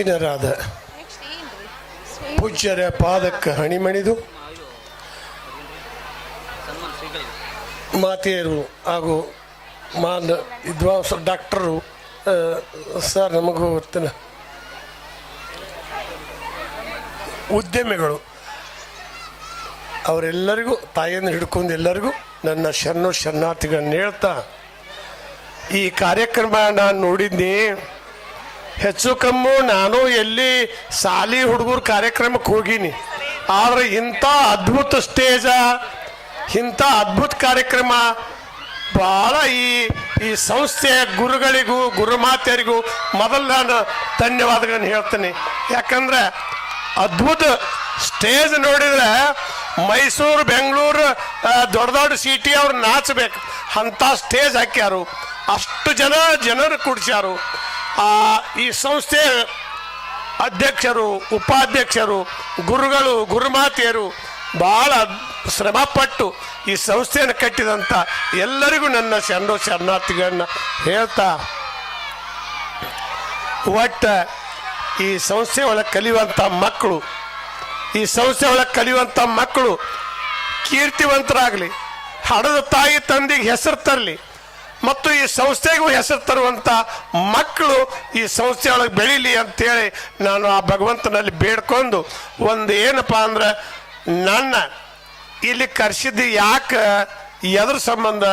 ರಾದ ಪೂಜ್ಯರ ಪಾದಕ್ಕೆ ಹಣಿಮಣಿದು ಮಾತೆಯರು ಹಾಗೂ ಮಾನ್ ವಿದ್ವಾಂಸ ಡಾಕ್ಟರು ಸರ್ ನಮಗೂ ಗೊತ್ತಿಲ್ಲ ಉದ್ಯಮಿಗಳು ಅವರೆಲ್ಲರಿಗೂ ತಾಯಿಯನ್ನು ಹಿಡ್ಕೊಂಡು ಎಲ್ಲರಿಗೂ ನನ್ನ ಶರಣಾರ್ಥಿಗಳನ್ನ ಹೇಳ್ತಾ ಈ ಕಾರ್ಯಕ್ರಮ ನಾನು ನೋಡಿದ್ನಿ ಹೆಚ್ಚು ಕಮ್ಮು ನಾನು ಎಲ್ಲಿ ಸಾಲಿ ಹುಡುಗರು ಕಾರ್ಯಕ್ರಮಕ್ಕೆ ಹೋಗೀನಿ ಆದರೆ ಇಂಥ ಅದ್ಭುತ ಸ್ಟೇಜ ಇಂಥ ಅದ್ಭುತ ಕಾರ್ಯಕ್ರಮ ಭಾಳ ಈ ಸಂಸ್ಥೆಯ ಗುರುಗಳಿಗೂ ಗುರುಮಾತೆಯರಿಗೂ ಮೊದಲು ನಾನು ಧನ್ಯವಾದಗಳನ್ನು ಹೇಳ್ತೀನಿ. ಯಾಕಂದ್ರೆ ಅದ್ಭುತ ಸ್ಟೇಜ್ ನೋಡಿದ್ರೆ ಮೈಸೂರು ಬೆಂಗಳೂರು ದೊಡ್ಡ ದೊಡ್ಡ ಸಿಟಿ ಅವ್ರು ನಾಚಬೇಕು ಅಂಥ ಸ್ಟೇಜ್ ಹಾಕ್ಯಾರು. ಅಷ್ಟು ಜನರು ಕೂಡಿಸ್ಯಾರು. ಈ ಸಂಸ್ಥೆ ಅಧ್ಯಕ್ಷರು ಉಪಾಧ್ಯಕ್ಷರು ಗುರುಗಳು ಗುರುಮಾತೆಯರು ಭಾಳ ಶ್ರಮಪಟ್ಟು ಈ ಸಂಸ್ಥೆಯನ್ನು ಕಟ್ಟಿದಂಥ ಎಲ್ಲರಿಗೂ ನನ್ನ ಶರಣಾರ್ಥಿಗಳನ್ನ ಹೇಳ್ತಾ ಒಟ್ಟು ಈ ಸಂಸ್ಥೆ ಒಳಗೆ ಕಲಿಯುವಂಥ ಮಕ್ಕಳು ಕೀರ್ತಿವಂತರಾಗಲಿ, ಹಡದ ತಾಯಿ ತಂದೆಗೆ ಹೆಸರು ತರಲಿ ಮತ್ತು ಈ ಸಂಸ್ಥೆಗೂ ಹೆಸರು ತರುವಂಥ ಮಕ್ಕಳು ಈ ಸಂಸ್ಥೆಯೊಳಗೆ ಬೆಳೀಲಿ ಅಂತೇಳಿ ನಾನು ಆ ಭಗವಂತನಲ್ಲಿ ಬೇಡ್ಕೊಂಡು ಒಂದು ಏನಪ್ಪ ಅಂದ್ರೆ ನನ್ನ ಇಲ್ಲಿ ಕರೆಸಿದ್ದು ಯಾಕೆ ಎದ್ರ ಸಂಬಂಧ